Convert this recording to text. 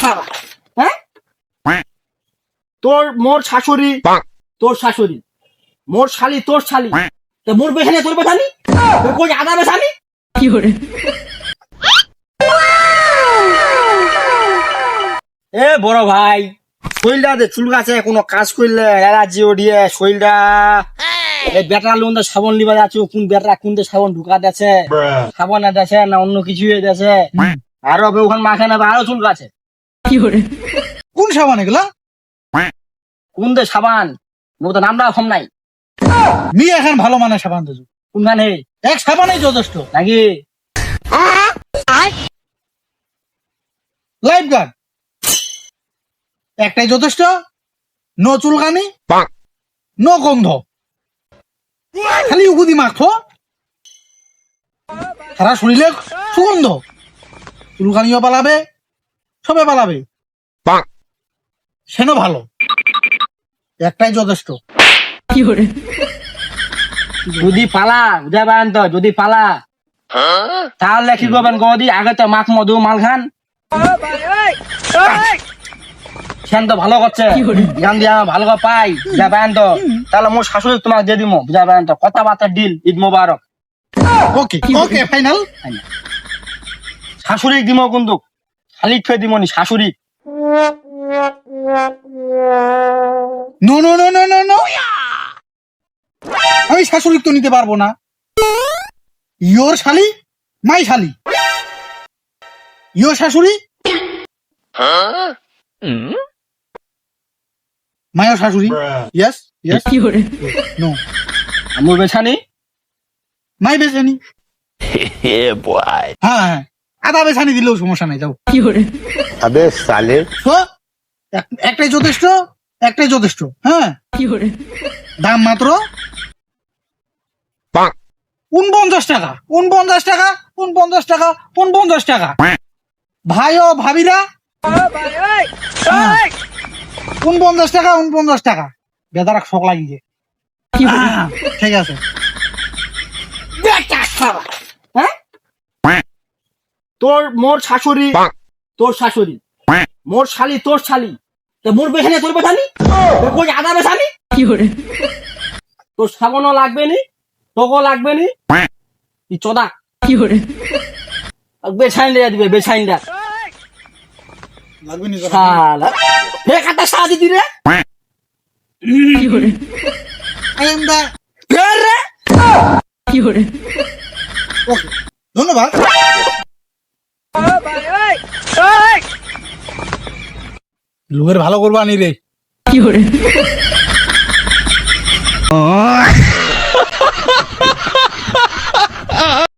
হ্যাঁ তোর মোর শাশুড়ি তোর শাশুড়ি মোর শালি তোর শালি তা মোর বেছানি তোর বেছানি তোর কই আদা বেছানি কি করে এ বড় ভাই শরীরটা যে চুলকাছে কোনো কাজ করলে এলার্জি ওডিয়ে শরীরটা এই বেটা লোন সাবান লিবা যাচ্ছে কোন বেটা কোন সাবান ঢুকা দিয়েছে সাবান দিয়েছে না অন্য কিছু দিয়েছে আরো ওখান মাখে নেবে আরো চুলকাছে কি করে কোন সাবান এগুলা? কোন দে সাবান ও তো নামটা কম নাই মি এখন ভালো মানে সাবান দেবো কোনখানে এক সাবানই যথেষ্ট নাকি লাইফ গার্ড একটাই যথেষ্ট নো চুলকানি নো গন্ধ খালি উগুদি মাখো সারা শরীরে সুগন্ধ চুলকানিও পালাবে সবে পালাবে সেনো ভালো একটাই যথেষ্ট কি করে যদি পালা বুঝাবেন তো যদি পালা তাহলে কি করবেন গদি আগে তো মাখ মধু মাল খান সেন তো ভালো করছে গান দিয়া ভালো করে পাই বুঝাবেন তো তাহলে মোর শাশুড়ি তোমাকে দিয়ে দিব বুঝাবেন তো কথাবার্তা deal Eid Mubarak okay okay final শাশুড়ি দিব কিন্তু শালিক ফে দিমনি শাশুড়ি no no no no no no আমি শাশুড়ি তো নিতে পারবো না ইয়োর শালি মাই শালি ইয়োর শাশুড়ি মায়ের শাশুড়ি ইয়েস ইয়েস কি করে নো আমার বেছানি মাই বেসানি হ্যাঁ হ্যাঁ আদা বেসানি দিলেও সমস্যা নাই যাও কি করে अबे साले তো একটাই যথেষ্ট একটাই যথেষ্ট হ্যাঁ কি করে দাম মাত্র 49 টাকা 49 টাকা 49 টাকা 49 টাকা ভাই ও ভাবিরা 49 টাকা 49 টাকা বেদারা শখ লাগিয়ে কি করে ঠিক আছে হ্যাঁ তোর মোর শাশুড়ি তোর শাশুড়ি মোর শালি তোর শালি তা মোর বেছানি তোর বেছানি তোর কই আদা বেছানি কি করে তোর সাবানও লাগবে নি তোকেও লাগবে নি তুই চোদা কি করে বেছাইন দেয়া দিবে বেছাইন দেয়া লাগবে নি শালা হে কাটা সারা দিদি রে কি করে আই এম দা ফের রে কি করে ওকে ধন্যবাদ লোকের ভালো করবা নি রে কি করে